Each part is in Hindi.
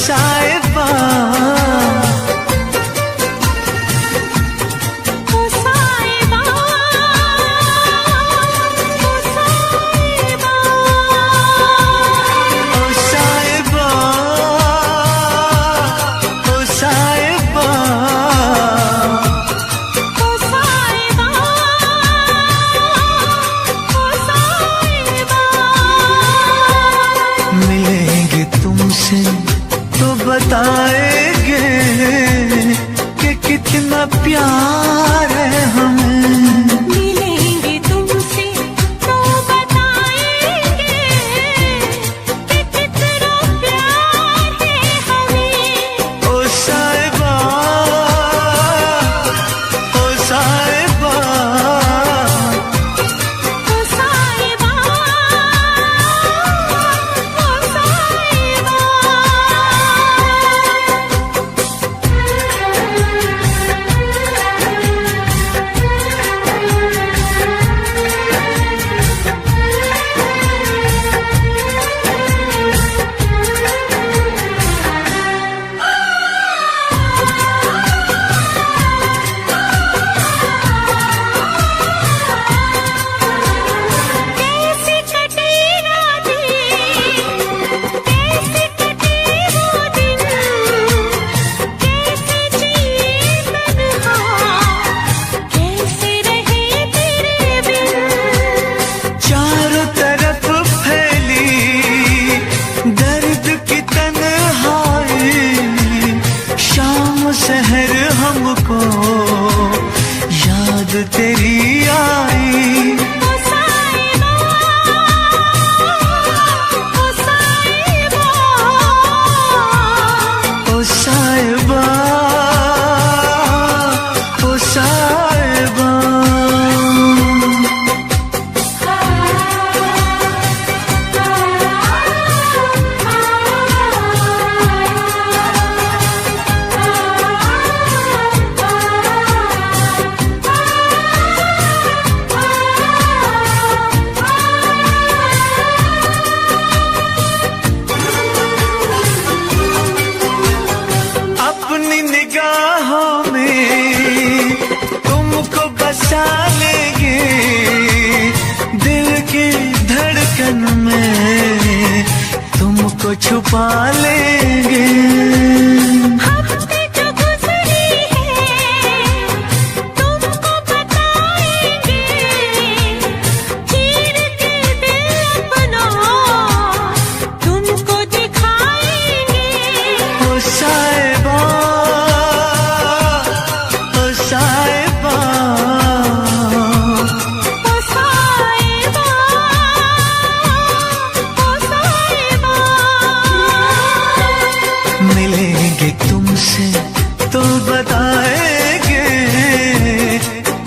साहिबा तो बताएंगे कि कितना प्यार है हमें। मिलेंगे तुमसे तो बताएंगे कि कितना प्यार है हमें। ओ साहिबा, ओ साहिबा, ओ साहिबा, ओ साहिबा। शहर हमको याद तेरी आई। ओ साहिबा, ओ साहिबा, ओ साहिबा, ओ साहिबा। अपनी निगाहों में तुमको बसा लेंगे, दिल की धड़कन में तुमको छुपा लेंगे। हफ्ते जो गुजरी है तुमको बताएंगे, चीर के दिल अपना तुमको दिखाएंगे। ओ साहिबा, ओ साहिबा, ओ साहिबा, ओ साहिबा। मिलेंगे तुमसे तो बताएंगे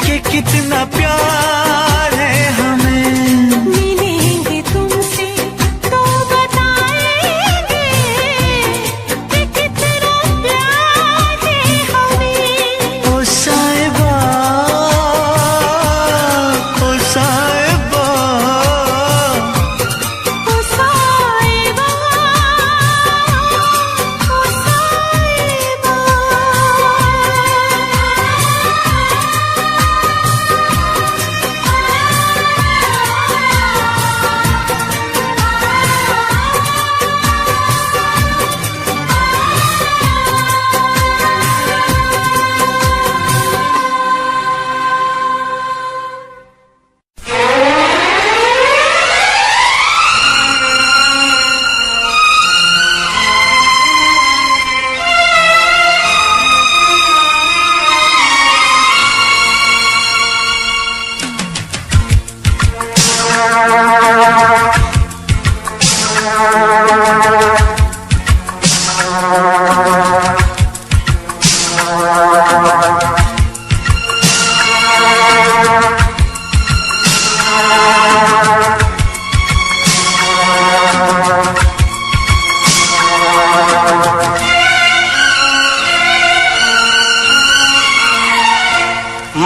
कि कितना प्यार है हमें। मिलेंगे तुमसे तो बताएंगे कि कितना प्यार है हमें। ओ साहिबा, ओ साहिबा, ओ साहिबा, ओ साहिबा।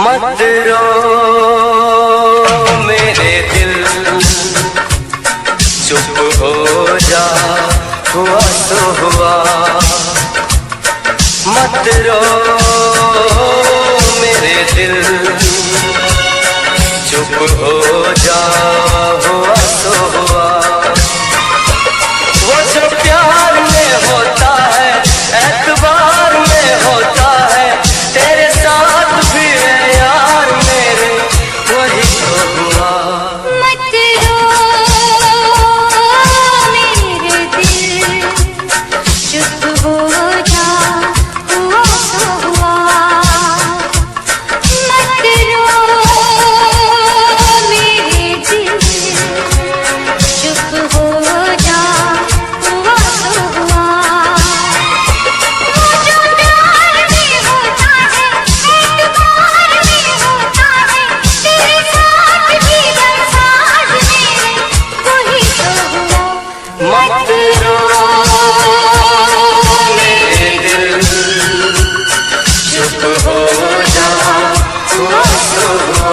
मत रो मेरे दिल, चुप हो जा, हुआ तो हुआ। मत रो मेरे दिल, चुप हो जा, हुआ सो हुआ। वो जो प्यार में होता है, एतबार में होता है, तेरे साथ भी है यार मेरे, वही तो हुआ। मत रो मेरे दिल, चुप हो जा, हुआ सो हुआ। मत रो मेरे दिल, चुप हो जा, हुआ सो हुआ। वो जो प्यार में होता है, एतबार में होता है, तेरे साथ भी बरसात मेरे, वही तो हुआ। मत रो मेरे दिल, चुप हो जा, हुआ सो हुआ।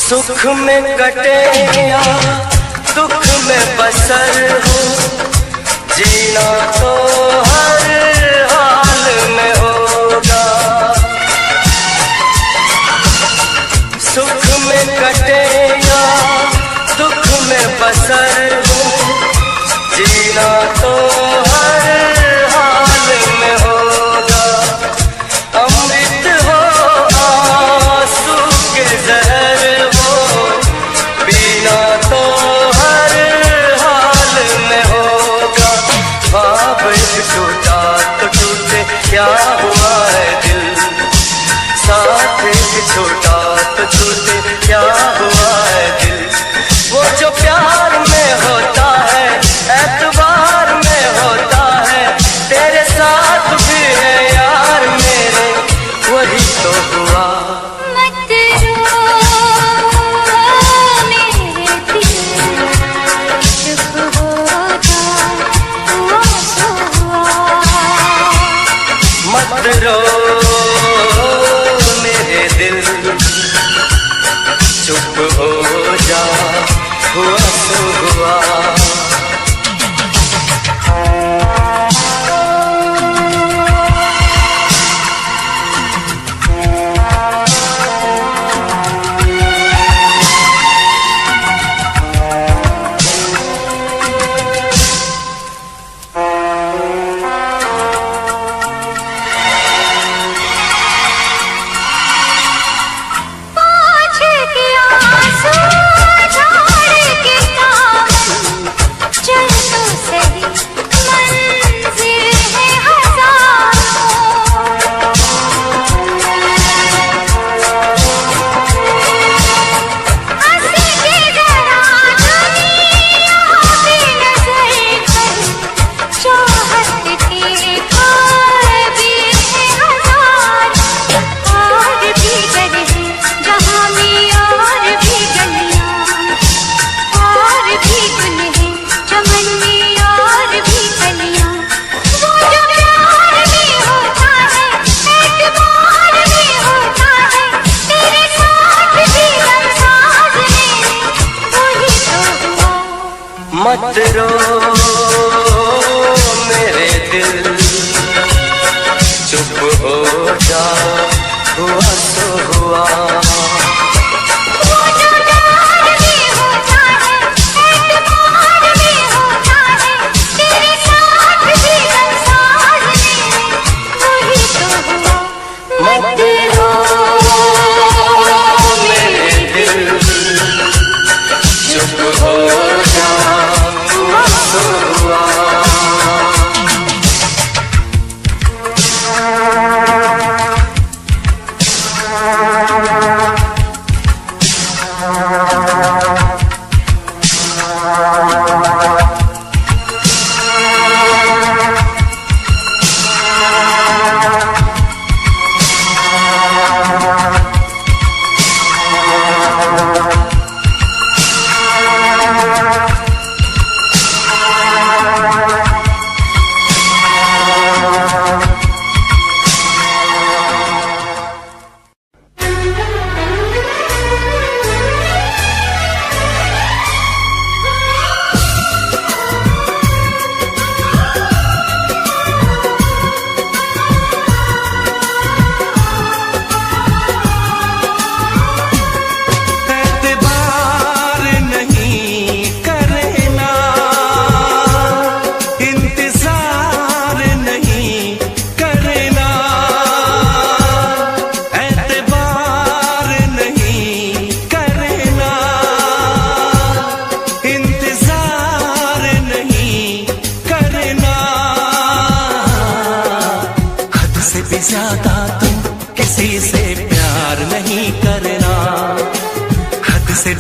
सुख में कटे या दुख में बसर हो, जीना तो हर हाल में होगा। सुख में कटे या दुख में बसर हो, जीना तो हर हाल में होगा। अमृत हो आंसू के जहर हो, पीना तो हर हाल में होगा। ख्वाब एक टूटा तो टूटे, क्या हुआ है दिल, साथ एक छोटा तो छूटे, क्या हुआ है दिल। वो जो प्यार में होता है, एतबार में होता है, तेरे साथ भी है यार मेरे, वही तो हुआ। मत रो मेरे दिल, चुप हो जा, हुआ सो हुआ। मत रो मेरे दिल, चुप हो जा, हुआ सो हुआ। पाँच के आंसू झाड़ के दामन, चल तो सही मंजिल है हजारों। हंस के जरा दुनिया की नजर कर, चाहत के खाए भी है हजार। और भी गर है जहाँ में और भी गलियाँ, और भी गुल है चमन में और भी कलियाँ। वो जो प्यार में होता है, एतबार में होता है, तेरे साथ भी बरसात मेरे, वही तो हुआ। मत रो मेरे दिल, चुप हो जा, हुआ सो हुआ। वो जो प्यार में होता है, एतबार में होता है, तेरे साथ भी बरसात मेरे, वही तो हुआ। मत रो मेरे दिल, चुप हो जा, हुआ सो हुआ।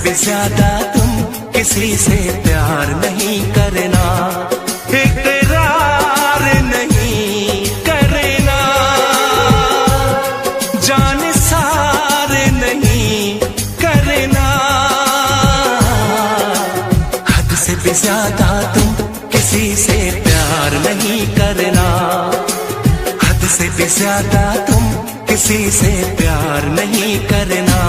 भी ज्यादा तुम किसी से प्यार नहीं करना, इकरार नहीं करना, जान सार नहीं करना। हद से भी ज्यादा तुम किसी से प्यार नहीं करना, हद से भी ज्यादा तुम किसी से प्यार नहीं करना।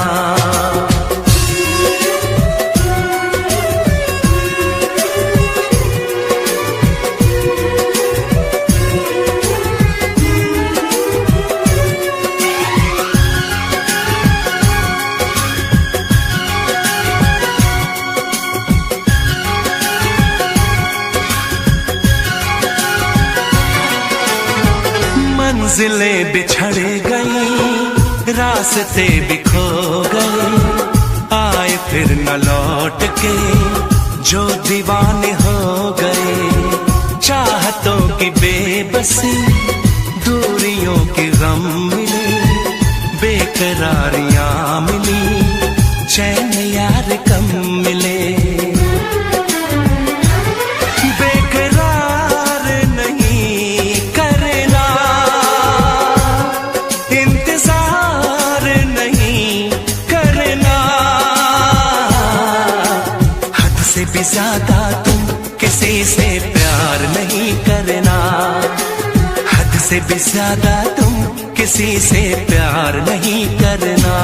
मंजिलें बिछड़ गई, रास्ते भी खो गए, आए फिर न लौट के जो दीवाने हो गए। चाहतों की बेबसी, दूरियों के गम मिले, बेकरारियां मिली, चैन यार कम मिले। ज्यादा तुम किसी से प्यार नहीं करना, हद से भी ज्यादा तुम किसी से प्यार नहीं करना।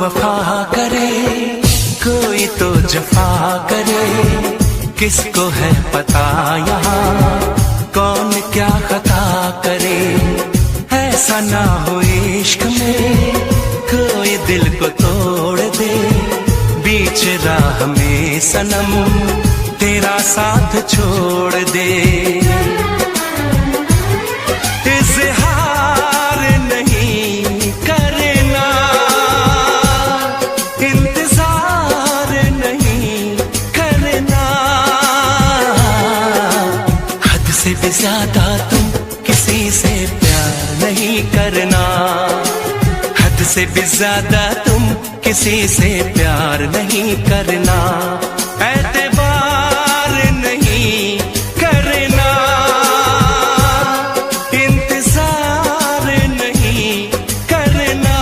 वफा करे, कोई तो जफा करे, किसको है पता यहाँ कौन क्या खता करे। ऐसा ना हो इश्क में कोई दिल को तोड़ दे, बीच राह में सनम तेरा साथ छोड़ दे। इज़हार नहीं करना, इंतजार नहीं करना, हद से भी ज्यादा तुम किसी से प्यार नहीं करना, हद से भी ज्यादा तुम किसी से प्यार नहीं करना। एतबार नहीं करना, इंतजार नहीं करना,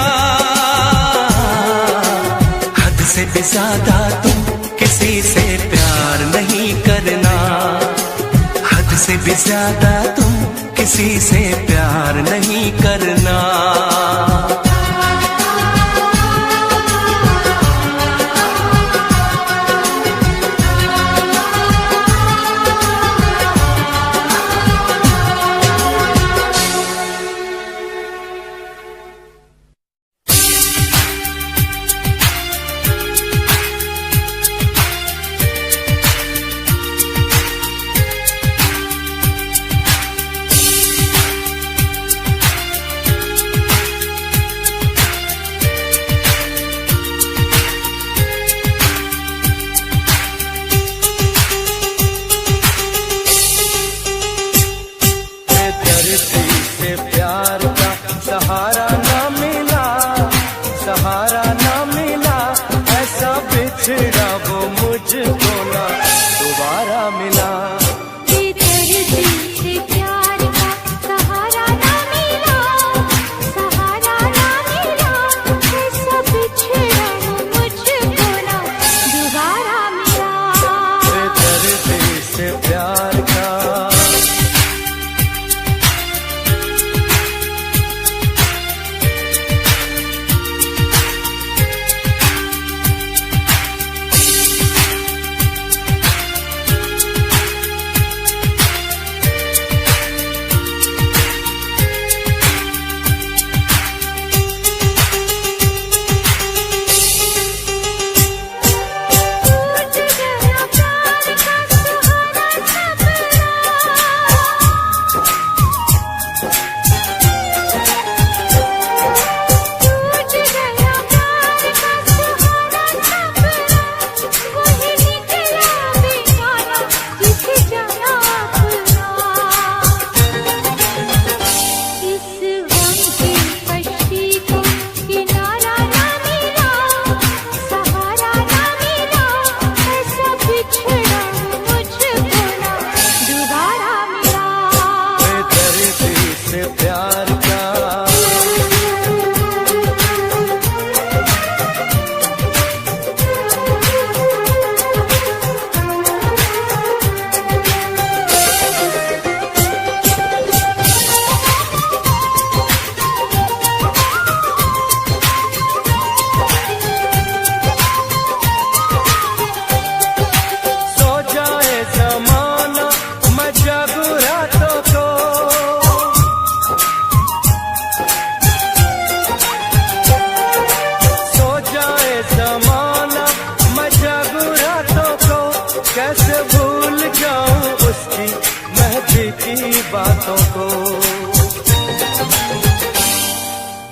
हद से भी ज्यादा तुम किसी से प्यार नहीं करना, हद से भी ज्यादा तुम किसी से प्यार नहीं करना। कैसे भूल जाऊं उसकी मेहंदी की बातों को।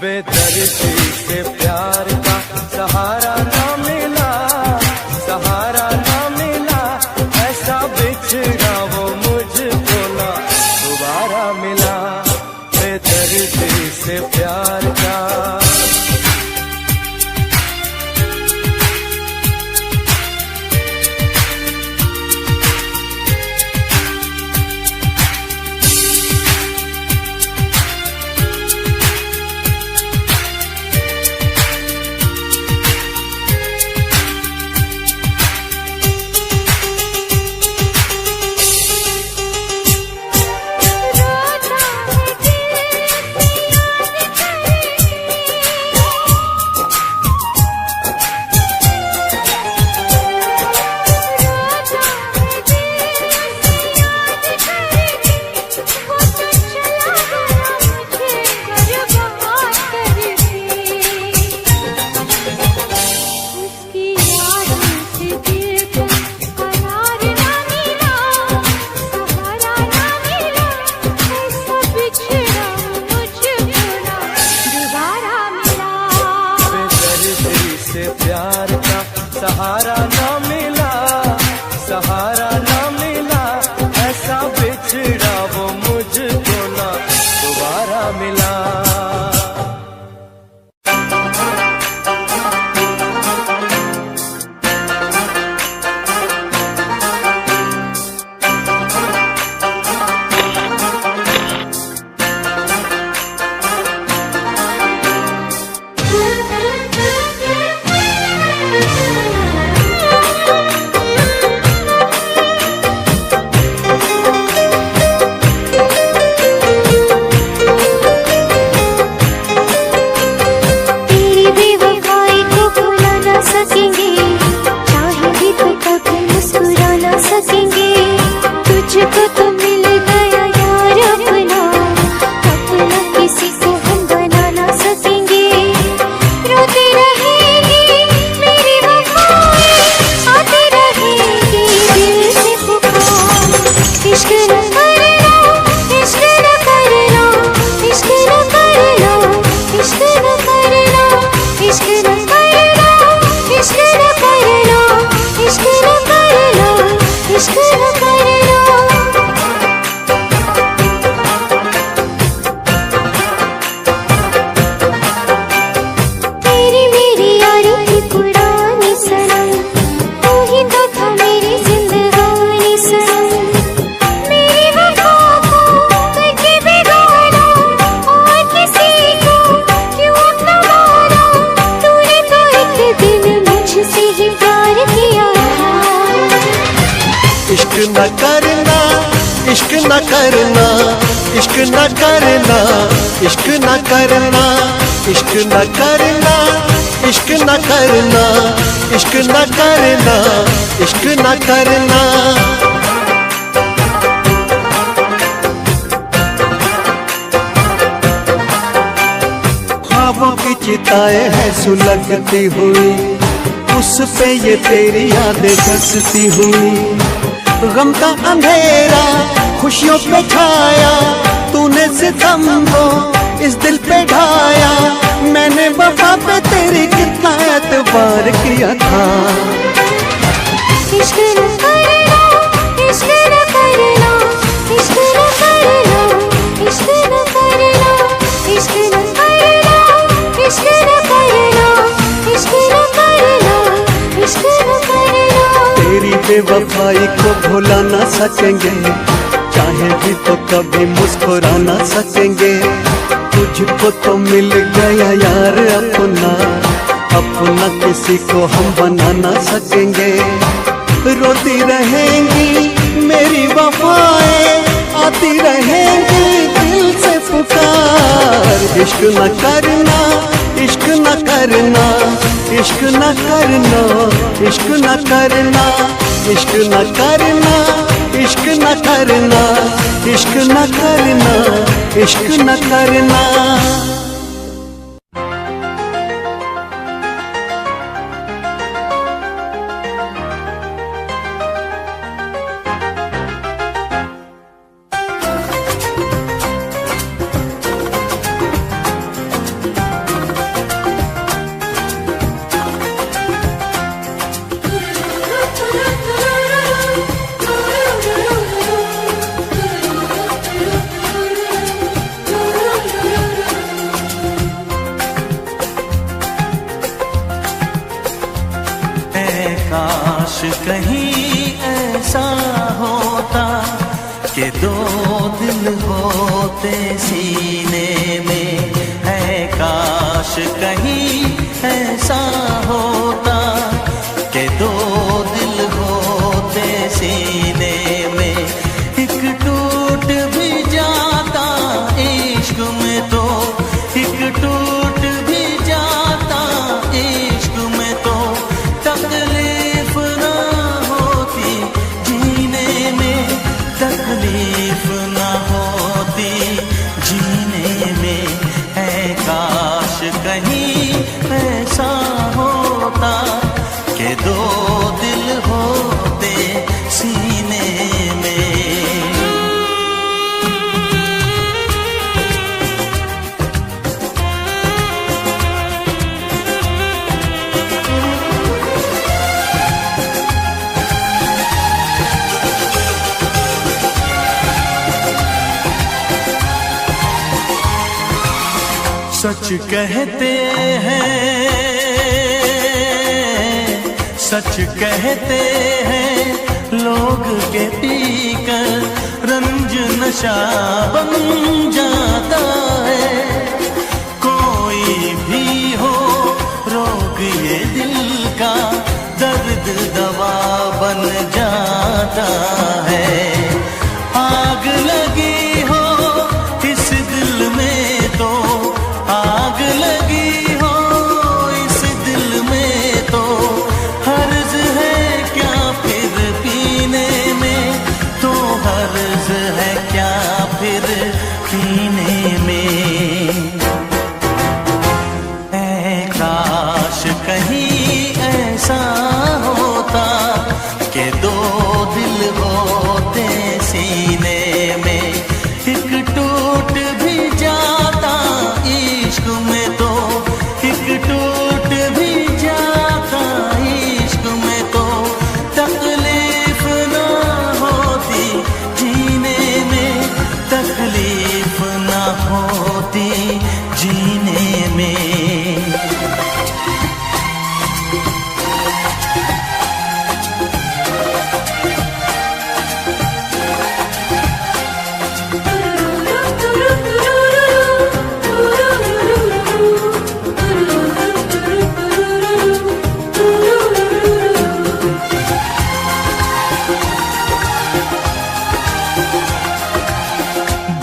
बेदर्दी से प्यार का सहारा ना मिला, सहारा ना मिला, ऐसा बिछड़ा वो मुझको ना दोबारा मिला। बेदर्दी से प्यार का सहारा ना मिला, सहारा ना मिला, ऐसा बिछड़ा वो मुझको ना दोबारा मिला। न करना, इश्क न करना, इश्क न करना, इश्क न करना, इश्क न करना, इश्क न करना, इश्क न करना, इश्क न करना। ख्वाबों की चिताएं हैं सुलगती हुई, उस पे ये तेरी यादें बसती हुई। गम का अंधेरा खुशियों पे छाया, तूने सितम को इस दिल पे ढाया। मैंने वफा पे तेरी कितना एतबार किया था। इश्क न करना, इश्क न करना, इश्क न करना, इश्क न करना, इश्क न करना, इश्क न करना, इश्क न करना, इश्क न करना। तेरी बेवफाई को भुला ना सकेंगे, चाहे भी तो कभी मुस्कुरा ना सकेंगे। तुझको तो मिल गया यार अपना, अपना किसी को हम बना ना सकेंगे। रोती रहेंगी मेरी वफाएं, आती रहेंगी दिल से पुकार। इश्क न करना, इश्क न करना, इश्क न करना, इश्क न करना, इश्क न करना, इश्क न करना, इश्क न करना, इश्क न करना। दो दिल होते सीने में, है काश कहीं ऐसा होता कि दो दिल होते सीने में, एक टूट भी जाता इश्क में तो, एक टूट भी जाता इश्क में तो, तकलीफ ना होती जीने में, तकलीफ ना होती जीने में, है काश कहीं ऐसा होता कि दो दिल होते सीने में। सच कहते हैं, सच कहते हैं लोग के पीकर रंज नशा बन जाता है, कोई भी हो रोग ये दिल का दर्द दवा बन जाता है, आग लगी हो इस दिल में तो, आग लगी हो इस दिल में तो, हर्ज है क्या फिर पीने में, तो हर्ज है क्या फिर पीने में, ऐ काश कहीं ऐसा होता कि दो दिल होते सीने में, एक टूट भी जाता इश्क में तो, एक टूट भी जाता इश्क में तो, तकलीफ ना होती जीने में, तकलीफ ना होती जीने में।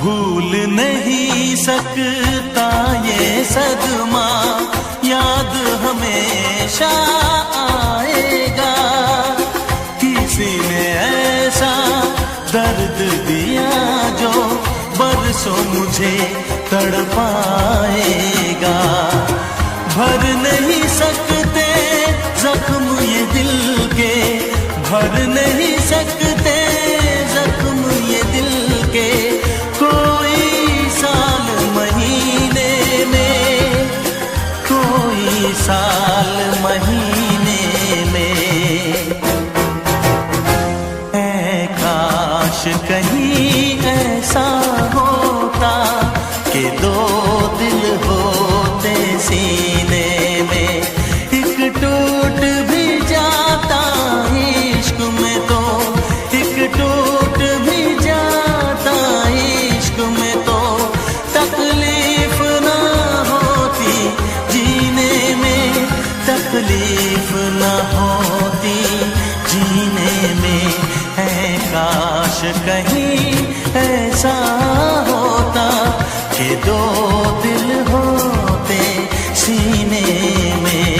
भूल नहीं सकता ये सदमा, याद हमेशा आएगा, किसी ने ऐसा दर्द दिया जो बरसों मुझे तड़पाएगा, भर नहीं सकते जख्म ये दिल के, भर नहीं सकते जख्म ये दिल के, कोई साल महीने में, कोई साल महीने में, ऐ काश कहीं ऐसा होता कि दो दिल होते सीने में, एक टूट भी जाता इश्क में तो, एक टूट भी जाता इश्क में तो, तकलीफ ना होती जीने में, तकलीफ ना होती जीने में, है काश कहीं ऐसा होता कि दो दिल होते सीने में।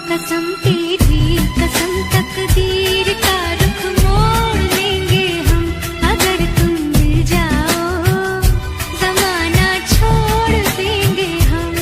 कसम तेरी कसम तकदीर का रुख मोड़ लेंगे हम अगर तुम मिल जाओ जमाना छोड़ देंगे हम।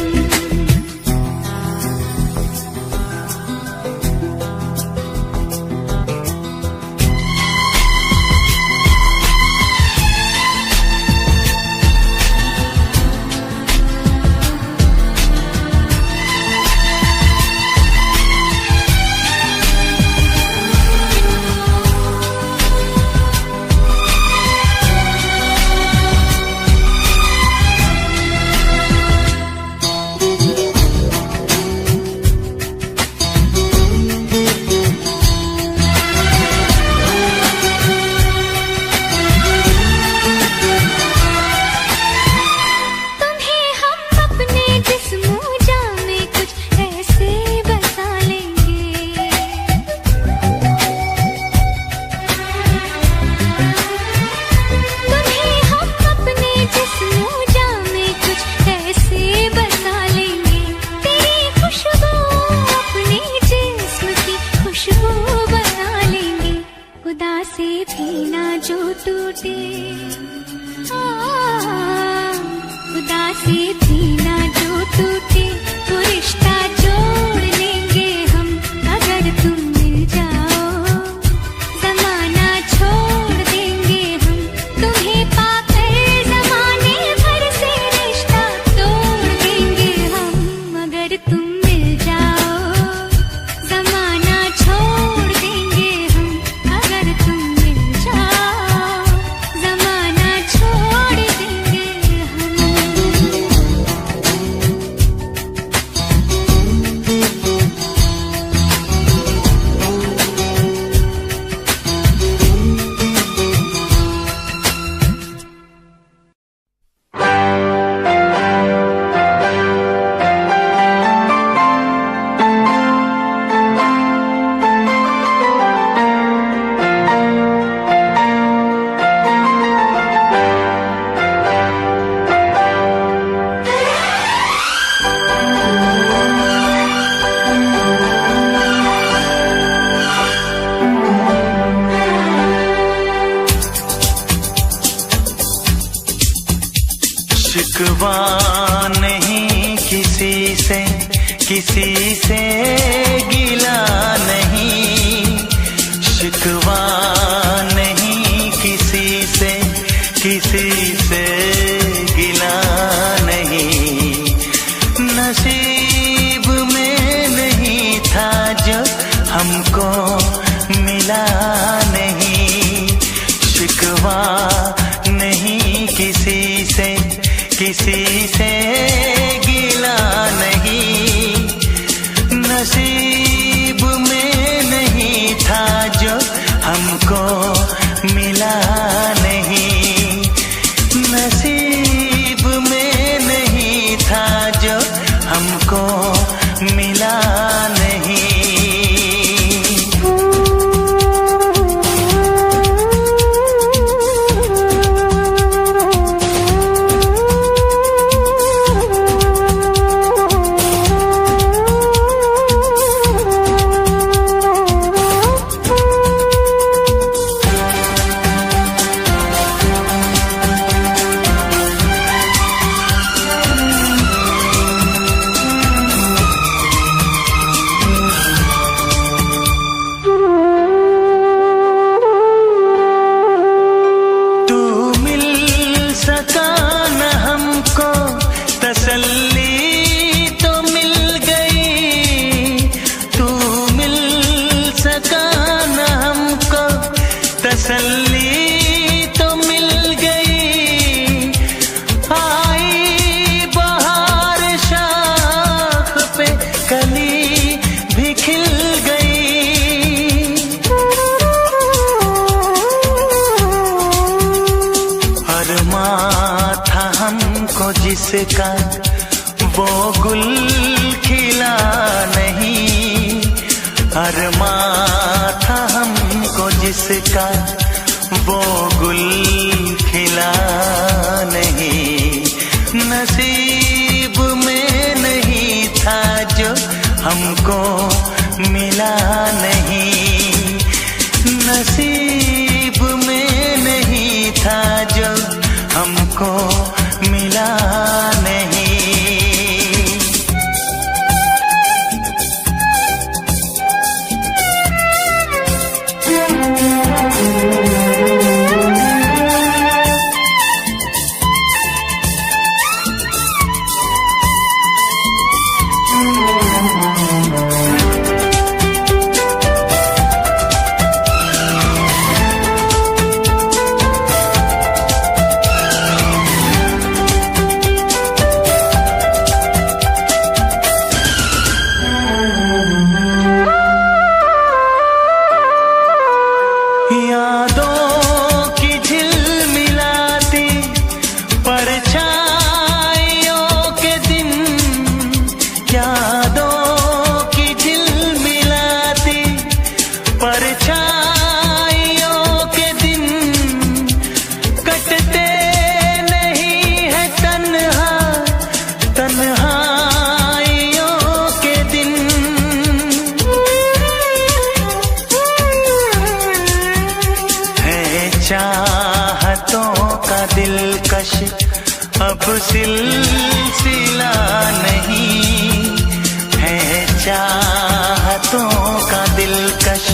शिकवा नहीं किसी से गिला नहीं, शिकवा नहीं किसी से गिला नहीं। नसीब में नहीं था जो हमको मिला नहीं। शिकवा नहीं किसी से गिला नहीं। नसीब में नहीं था जो हमको मिला नहीं। नसीब में नहीं था जो हमको मिला नहीं। जिसका वो गुल खिला नहीं, अरमां था हमको जिसका वो गुल खिला नहीं, नसीब में नहीं था जो हमको मिला नहीं, नसीब में नहीं था जो हमको मिला नहीं। यादों की झिलमिलाती परछाइयों के दिन, यादों की झिलमिलाती परछाइयों के दिन, कटते नहीं है तन्हा तन्हाइयों के दिन। चाहतों का दिलकश अब सिलसिला नहीं है, चाहतों का दिलकश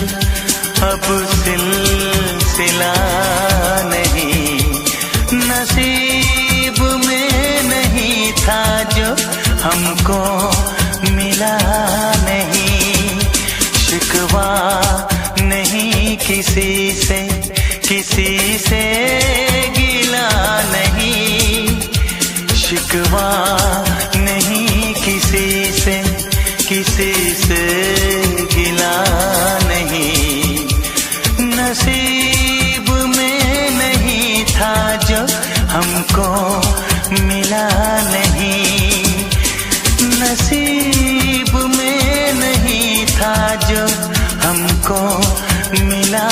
अब सिलसिला नहीं, नसीब में नहीं था जो हमको मिला नहीं, शिकवा नहीं किसी से गिला नहीं, शिकवा नहीं किसी से गिला नहीं, नसीब में नहीं था जो हमको मिला नहीं, नसीब में नहीं था जो हमको मिला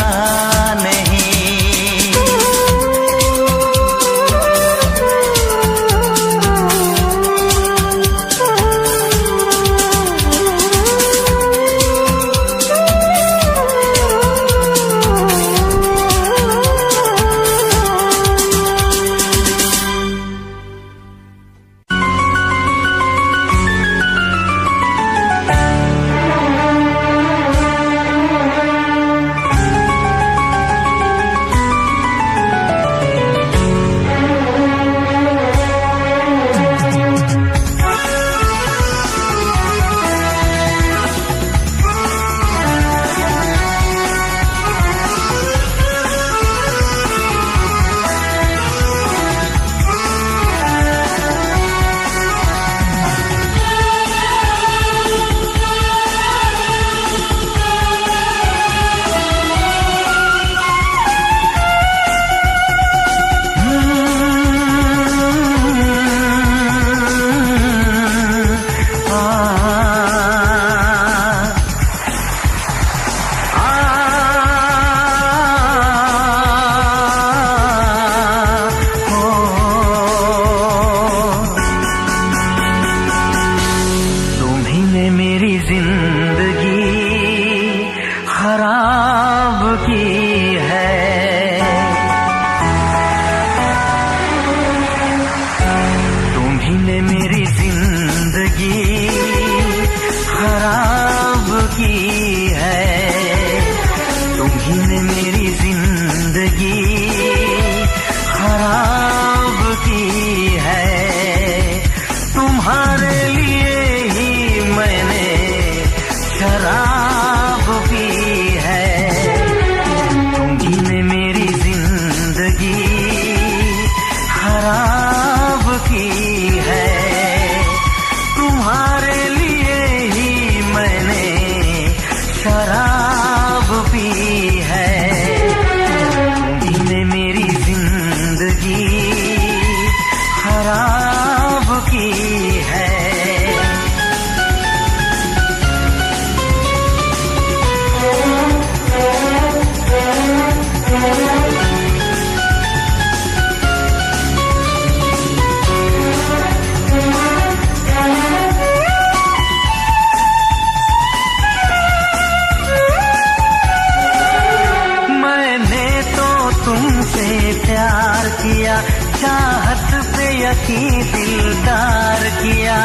दिलदार किया।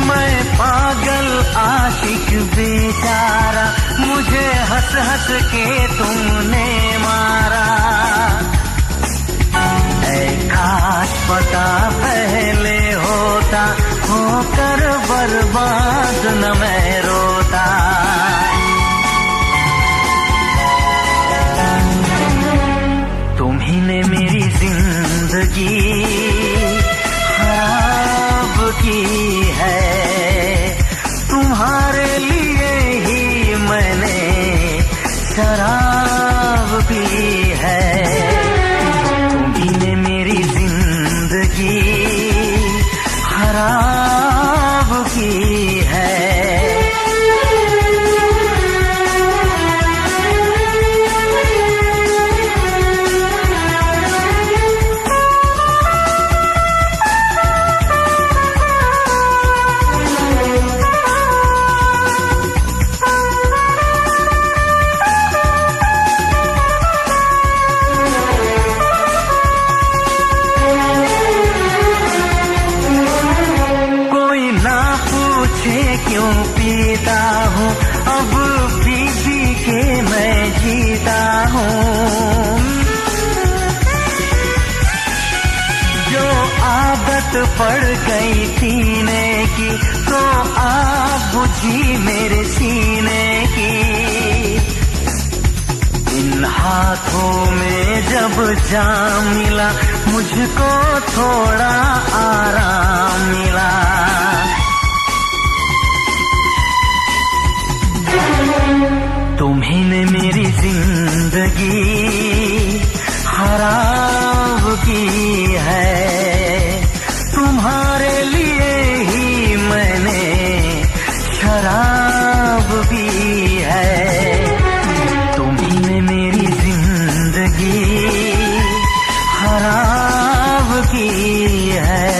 मैं पागल आशिक बेचारा, मुझे हंस हंस के तुमने मारा। काश पता पहले होता, होकर बर्बाद न मैं रोता। तुम्ही ने मेरी जिंदगी खराब की है, तुम्हारे लिए ही मैंने शराब पी है। तुम्ही ने मेरी जिंदगी खराब की है। क्यों पीता हूँ अब पी पी के मैं जीता हूँ। जो आदत पड़ गई पीने की, तो आग बुझी मेरे सीने की। इन हाथों में जब जाम मिला, मुझको थोड़ा आराम मिला। तुम्ही ने मेरी जिंदगी खराब की है, तुम्हारे लिए ही मैंने शराब पी है। तुम्ही ने मेरी जिंदगी खराब की है।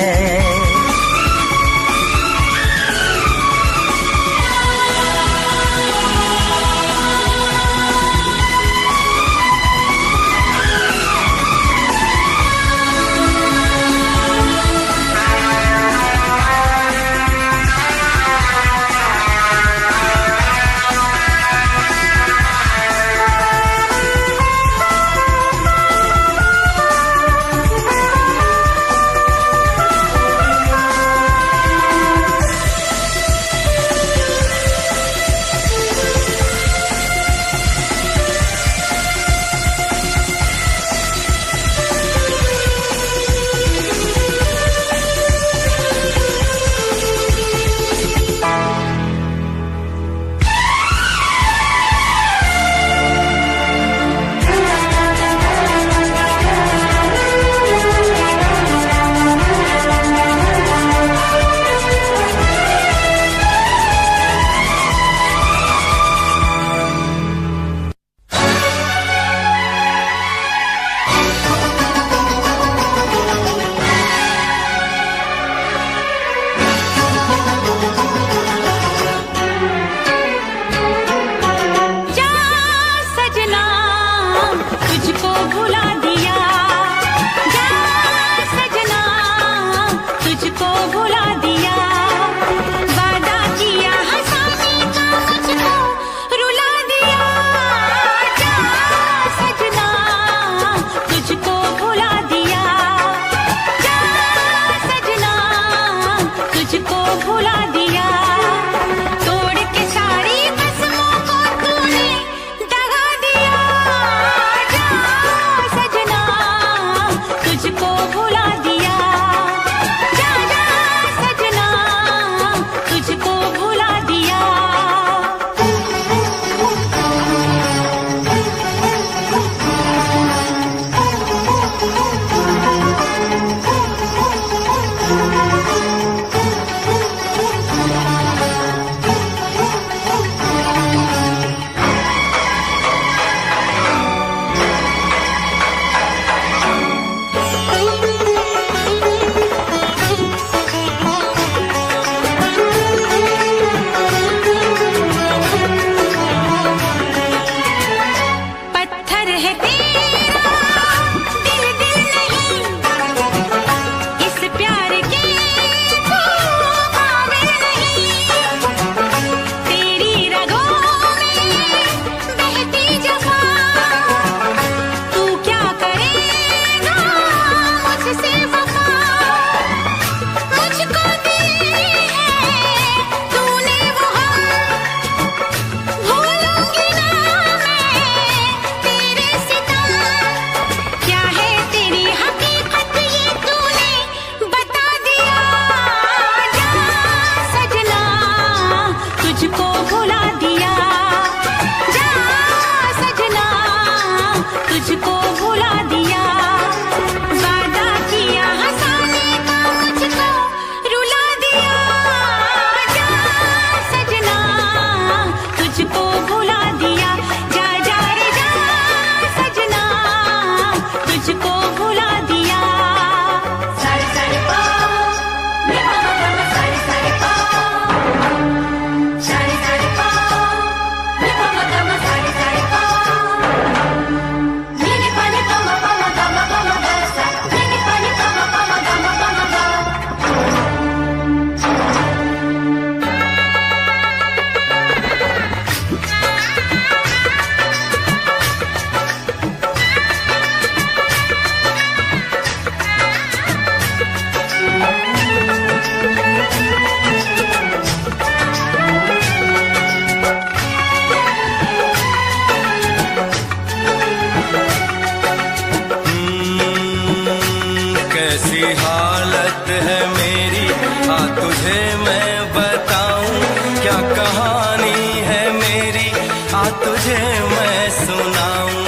हालत है मेरी, आ तुझे मैं बताऊं क्या कहानी है मेरी, आ तुझे मैं सुनाऊं।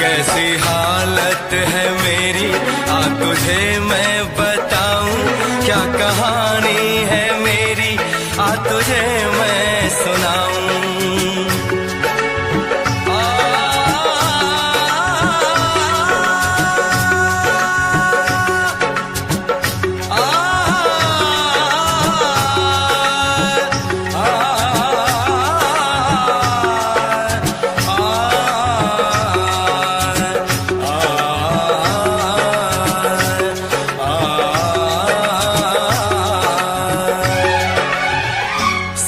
कैसी हालत है मेरी, आ तुझे मैं बताऊं क्या कहानी है मेरी, आ तुझे मैं सुनाऊं।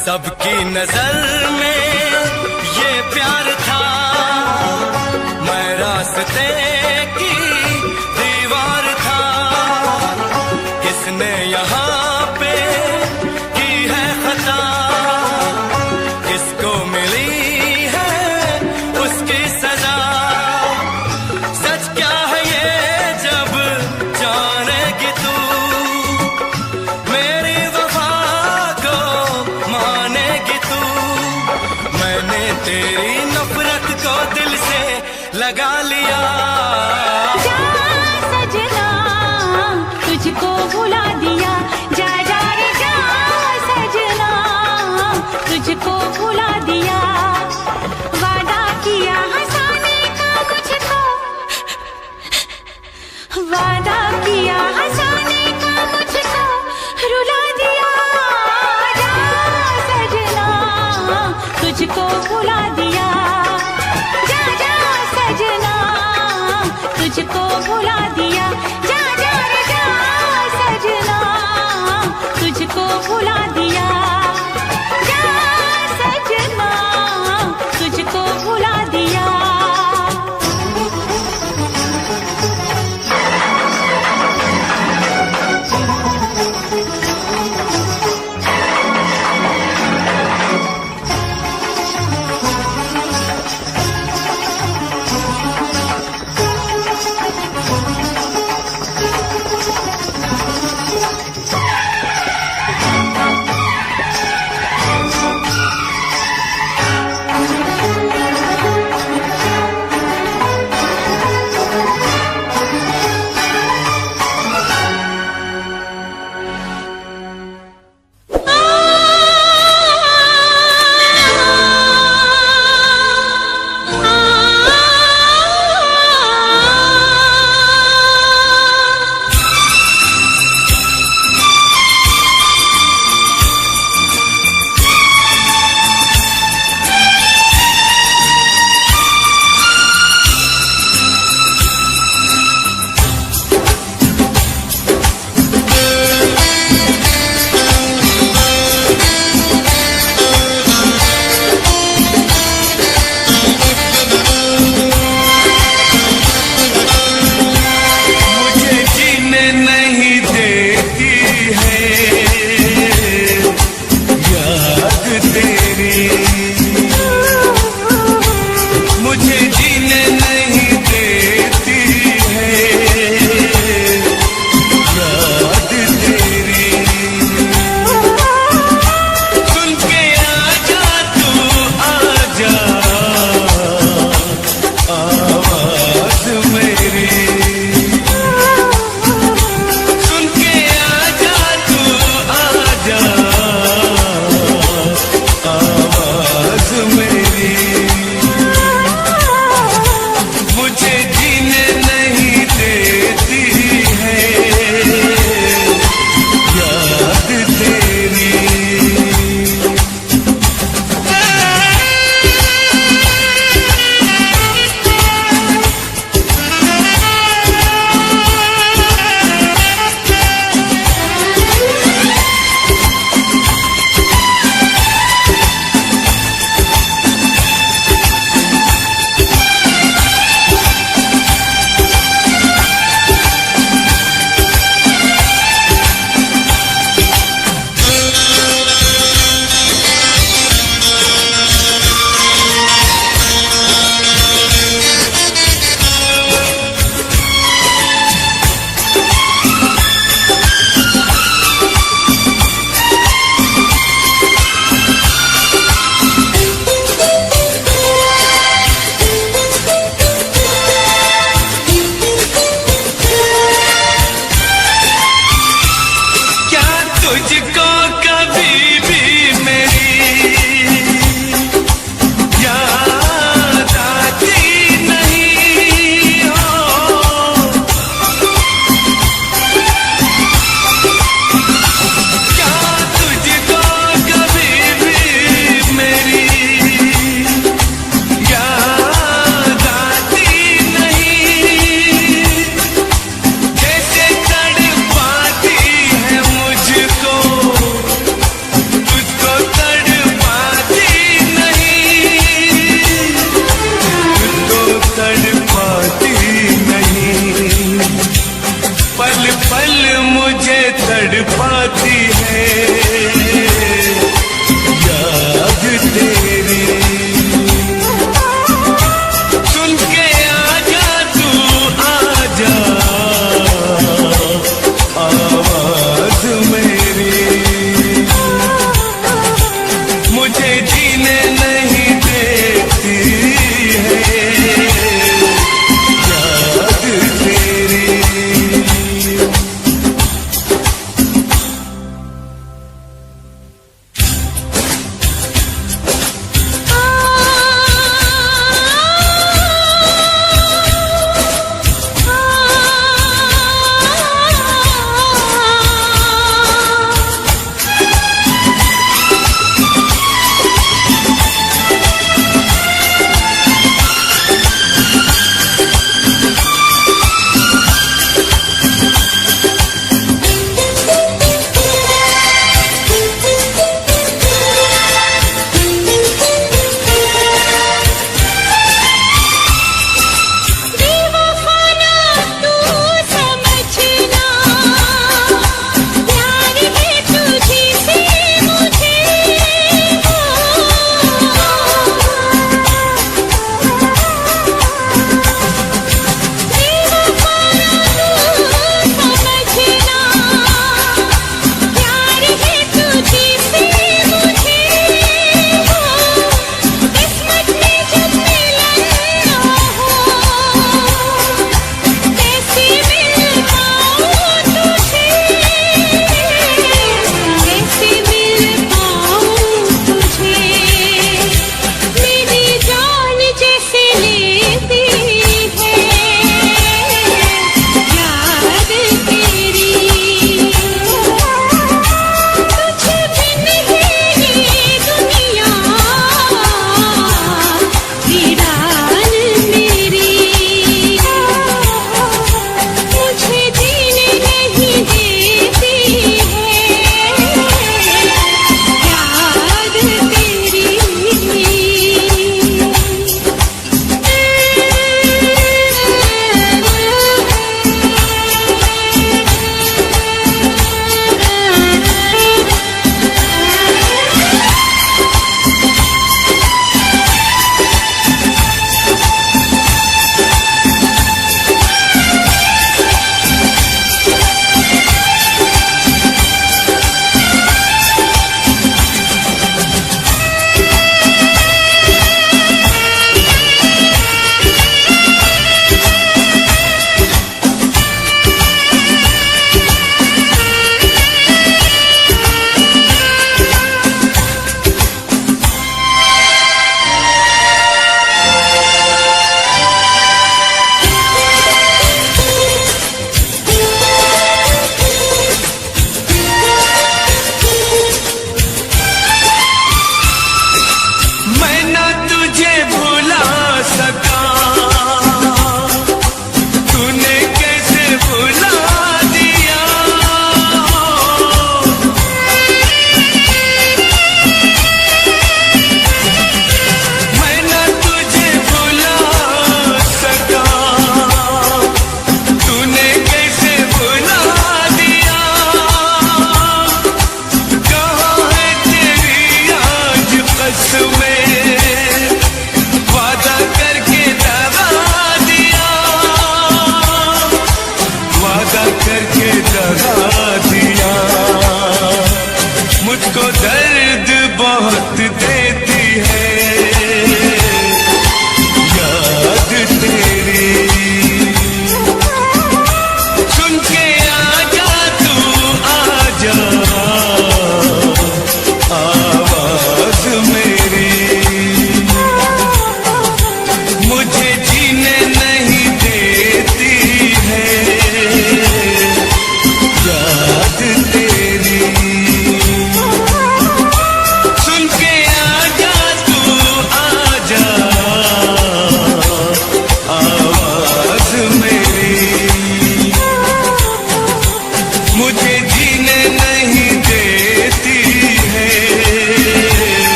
सबकी नजर में ये प्यार था, मैं रास्ते की दीवार था। किसने यहाँ पे की है खता, किसको मिली है उसकी सजा। सच क्या है ये जब जानेगी तू, मेरी वफा को मानेगी तू। मैंने तेरी नफरत को दिल से लगा लिया। जा सजना तुझको भुला दिया, जा जा रे जा सजना तुझको भुला दिया। वादा किया हंसाने का मुझको, वादा किया हंसाने का मुझको रुला दिया। जा सजना तुझको भुला दिया, जा जा सजना तुझको भुला दिया। जा जा रे जा सजना तुझको भुला दिया, जा सजना तुझको भुला दिया।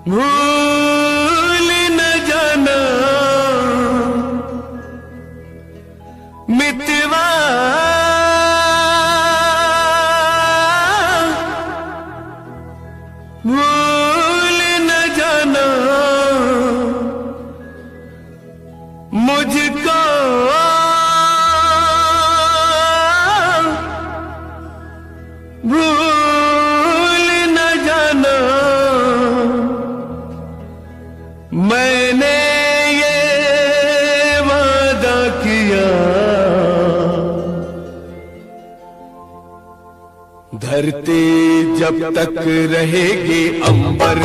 भूल न जाना मितवा भूल न जाना मुझको भूल न जाना मैंने ये वादा किया धरती जब तक रहेगी अंबर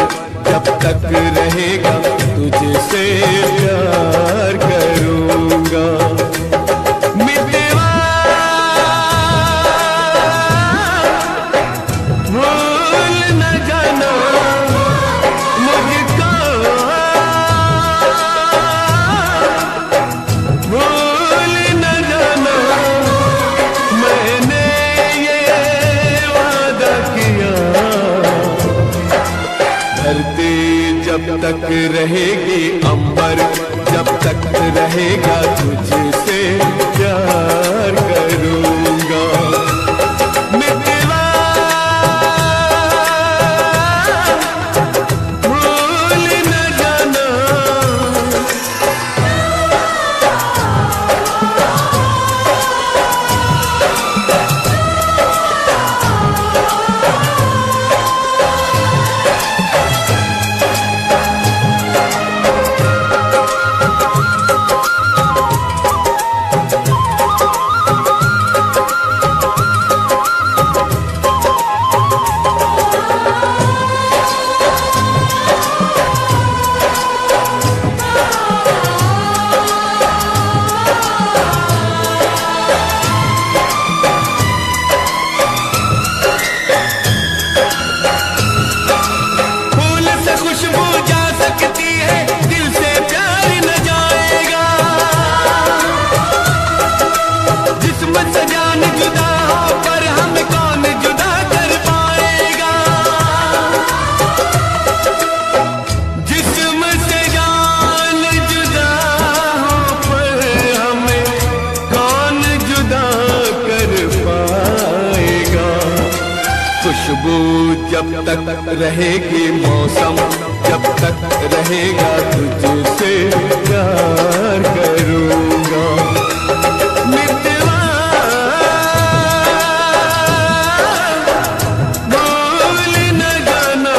जब तक रहेगा तुझसे प्यार करूंगा मितवा भूल न जाना मुझको भूल न जाना मैंने ये वादा किया धरती जब तक रहेगी अंबर जब तक रहेगा तुझसे प्यार करूंगा मितवा भूल न जाना खुशबू जब तक रहेगी मौसम जब तक रहेगा तुझसे प्यार करूंगा मितवा भूल न जाना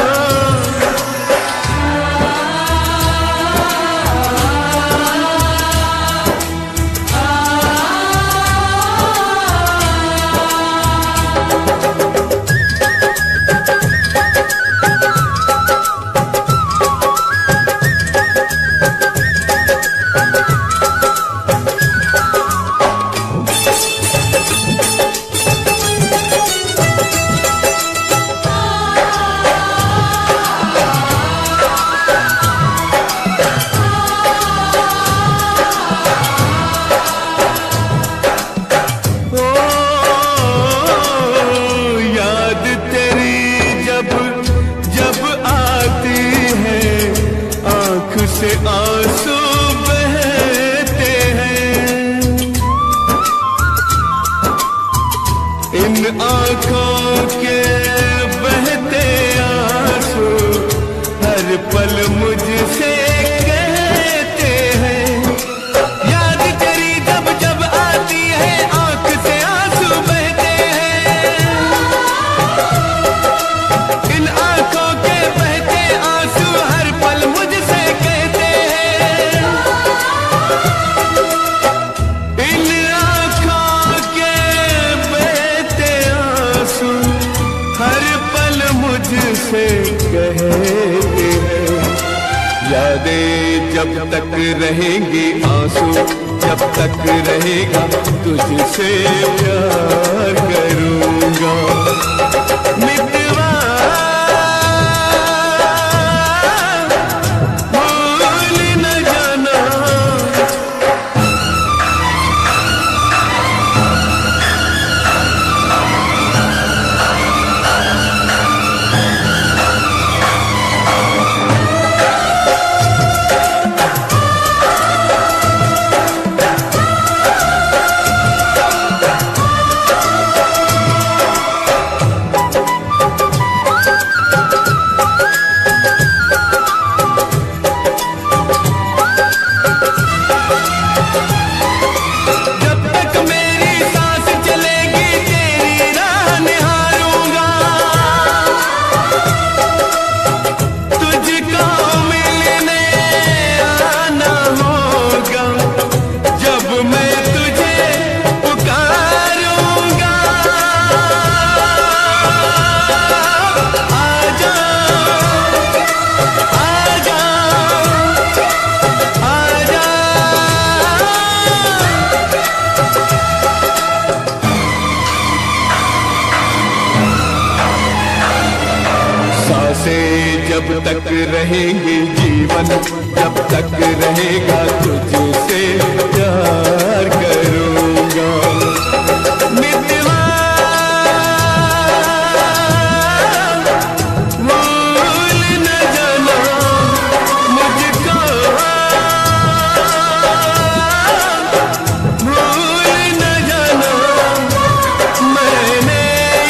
से आंसू बहते हैं इन आंखों के बहते आंसू हर पल मुझसे कहते हैं याद तेरी जब जब आती है आंख से आंसू बहते हैं इन आंखों के बहते आंसू हर पल मुझसे से कहते हैं यादें जब तक रहेंगी आंसू जब तक रहेगा तुझसे प्यार करूंगा मितवा भूल न जाना सांसें जब तक रहेंगे जीवन, जब तक रहेगा तुझसे प्यार करूँगा। मितवा भूल न जाना मुझको, भूल न जाना मैंने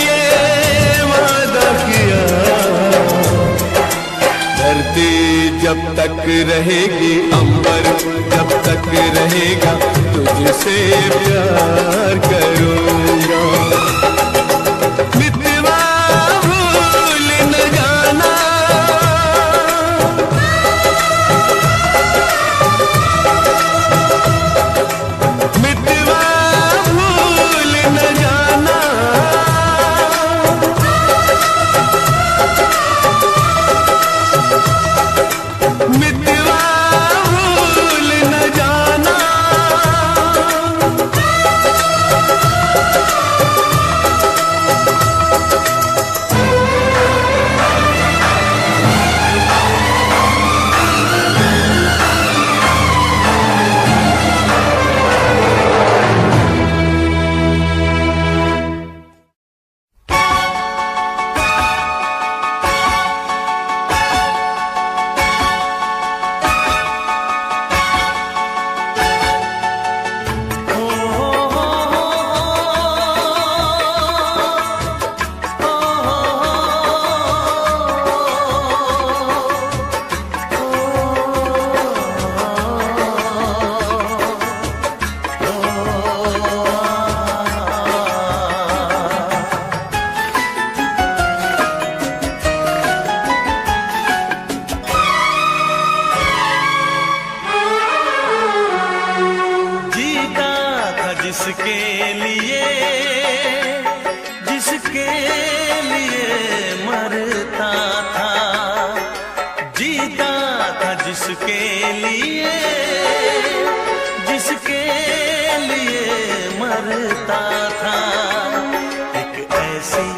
ये वादा किया। धरती जब तक रहेगी, अंबर जब तक रहेगा तुझसे प्यार करूँगा। मितवा भूल न जाना, मितवा भूल न जाना, मितवा भूल न जाना। जिसके लिए, जिसके लिए मरता था, जीता था जिसके लिए, जिसके लिए मरता था। एक ऐसी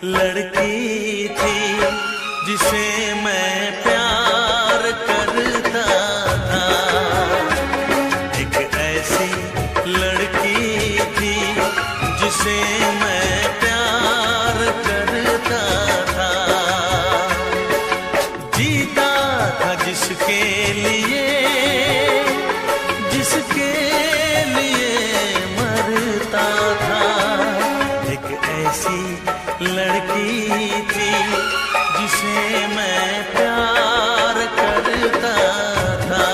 लड़की थी जिसे मैं प्यार करता था, एक ऐसी लड़की थी जिसे मैं प्यार करता था। जीता था जिसके लिए, जिसके लिए मरता था। एक ऐसी लड़की थी जिसे मैं प्यार करता था,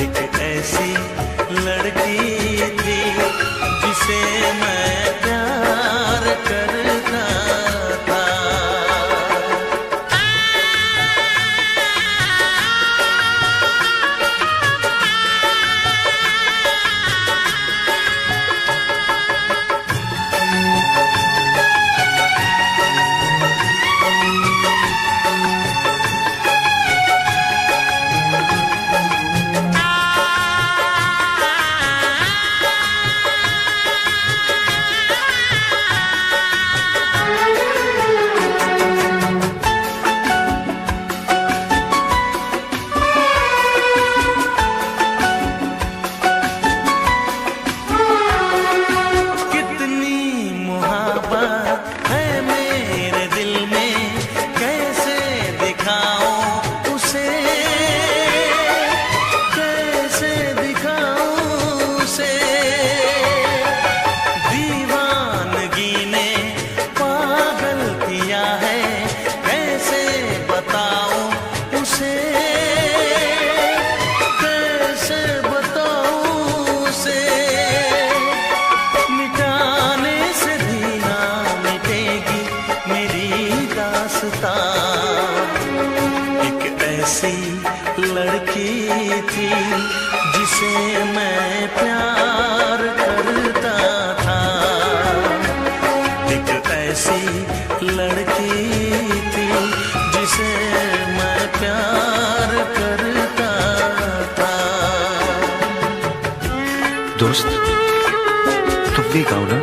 एक ऐसी लड़की थी जिसे मैं प्यार करता था। लड़की थी जिसे मैं प्यार करता था, एक ऐसी लड़की थी जिसे मैं प्यार करता था। दोस्त, तुम भी गाओ ना,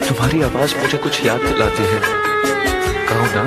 तुम्हारी आवाज मुझे कुछ याद दिलाती है। कहूँ ना।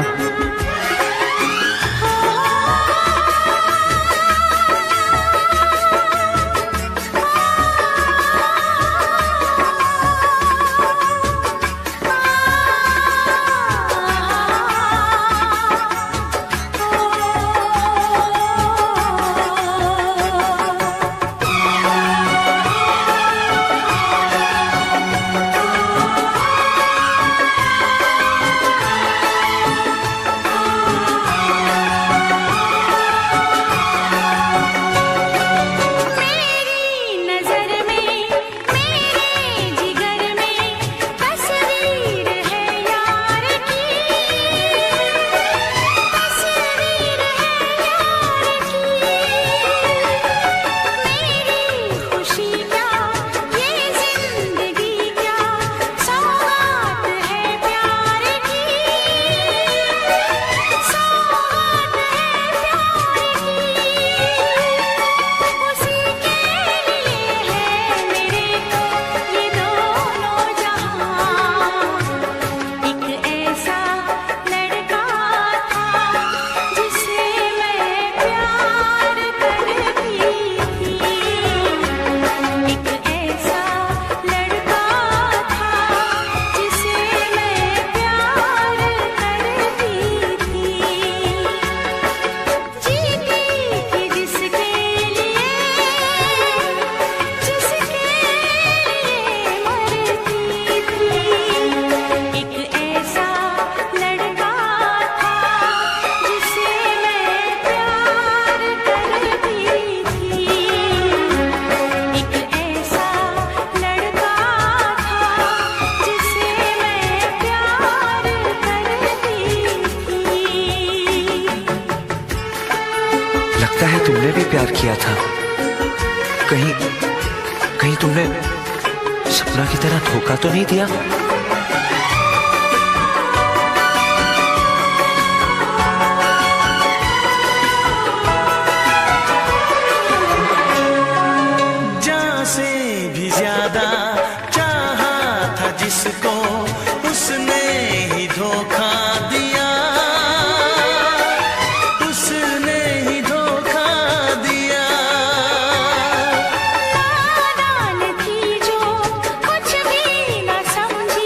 लगता है तुमने भी प्यार किया था। कहीं कहीं तुमने सपना की तरह धोखा तो नहीं दिया? जान से भी ज्यादा चाहा था जिसको, उसने ही धोखा दिया, उसने ही धोखा दिया। नादान थी जो कुछ भी न समझी,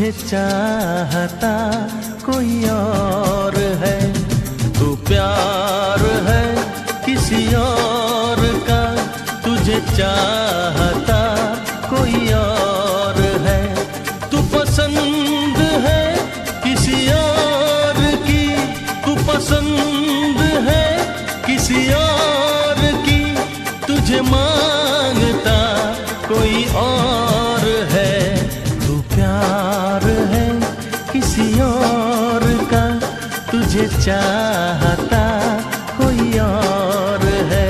तुझे चाहता कोई और है। तू प्यार है किसी और का, तुझे चाहता कोई और है। तू पसंद है किसी और की, तू पसंद है किसी और की, तुझे मांगता कोई और है। तू प्यार है किसी और का, तुझे चाहता कोई और है।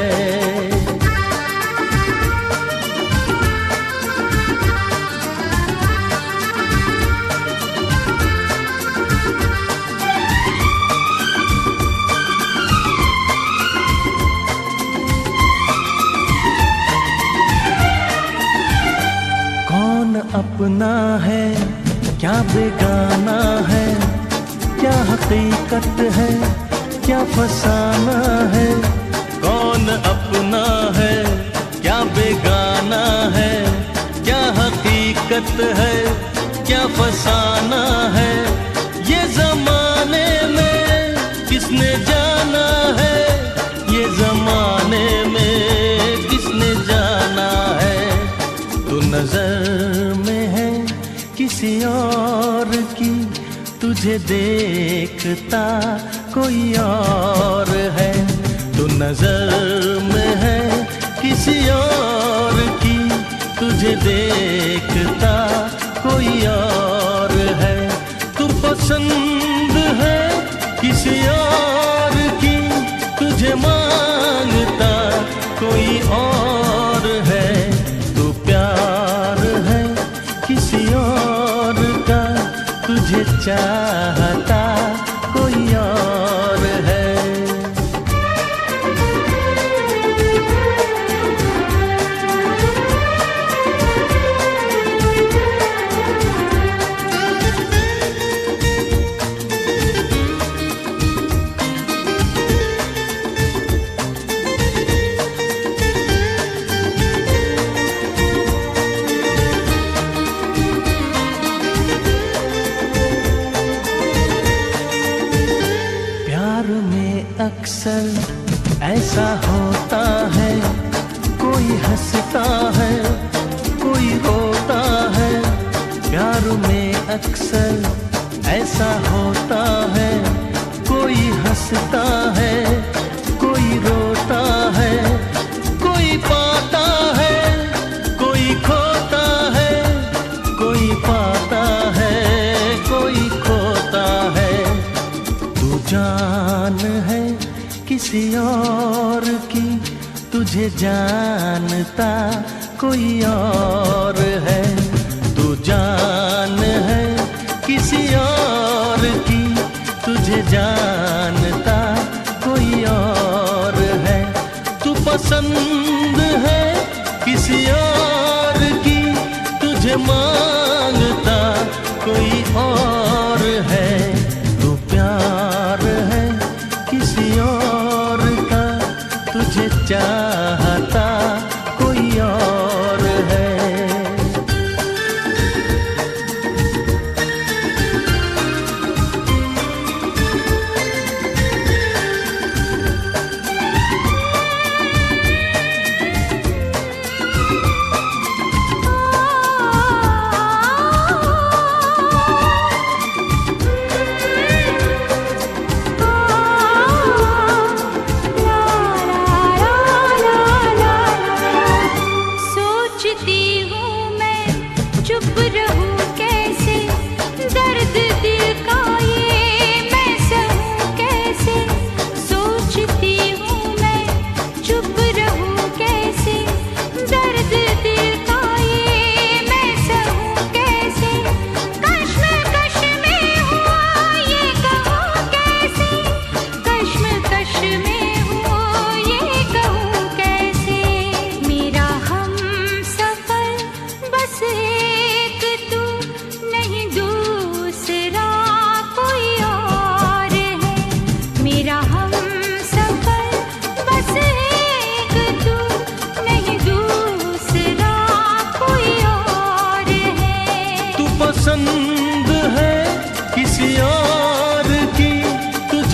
कौन अपना है क्या बेगाना है, क्या हकीकत है क्या फसाना है। कौन अपना है क्या बेगाना है, क्या हकीकत है क्या फसाना है। ये जमाने में किसने जाना है, ये जमाने में किसने जाना है। तू नजर में है किसी और की, तुझे देखता कोई और है। तू नजर में है किसी और की, तुझे देखता कोई और है। तू पसंद है किसी और की, तुझे मांगता कोई और है। तू प्यार है किसी और का, तुझे चाहता कोई और है। अक्सर ऐसा होता है, कोई हंसता है कोई रोता है। प्यार में अक्सर ऐसा होता है, कोई हंसता है कोई रोता है। कोई पाता है कोई खोता है, कोई पाता है कोई खोता है। तू जान है किसी और की, तुझे जानता कोई और है। तू जान है किसी और की, तुझे जानता कोई और है। तू पसंद है किसी और की, तुझे मांगता कोई और है। तू प्यार है किसी और का, तुझे चाहता कोई और है। ला ला ला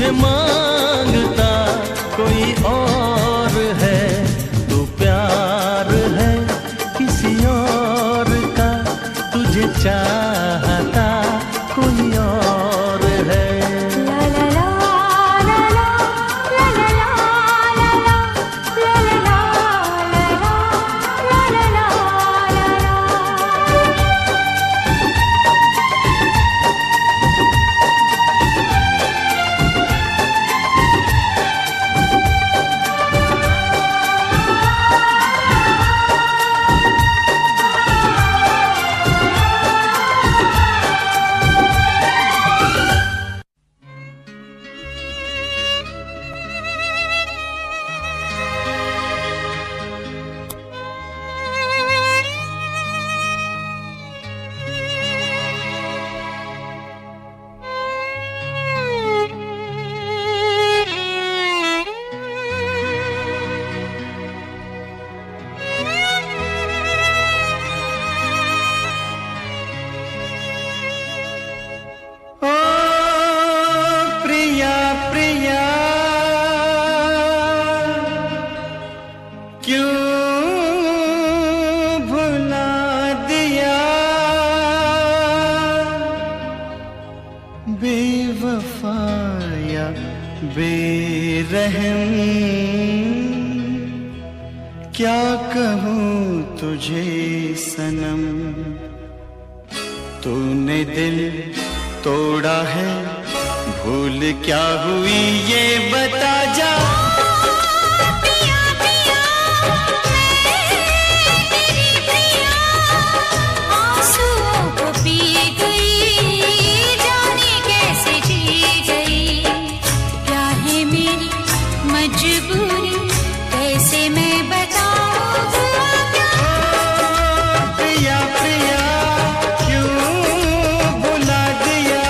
तुझे मांगता कोई और है, तू प्यार है किसी और का, तुझे चाहता कोई और है। ला ला ला ला ला ला ला ला ला ला ला ला ला ला ला। ओ प्रिया प्रिया क्यों भुला दिया, बेवफाया बेरहम क्या कहूँ तुझे सनम, तूने दिल तोड़ा है, भूल क्या हुई ये बता जा। पिया पिया मैं तेरी पिया, आंसुओं को पी गई, जाने कैसे जी गई, क्या है मेरी मजबूरी, कैसे मैं बताऊं क्या। प्रिया प्रिया क्यों भुला दिया,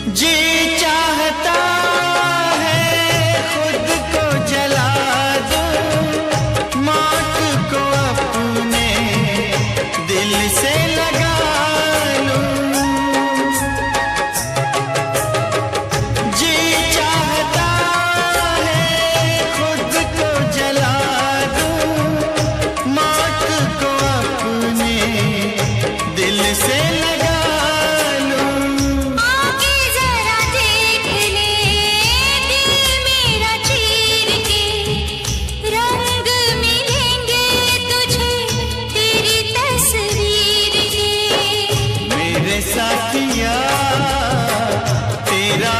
जी चाहता है खुद को जला दूं, मौत को अपने दिल से लगा लूं। जी चाहता है खुद को जला दूं, मौत को अपने दिल से लगा आके जरा देख ले दिल मेरा चीर के, रंग मिलेंगे तुझे तेरी तस्वीर के। मेरे साथिया तेरा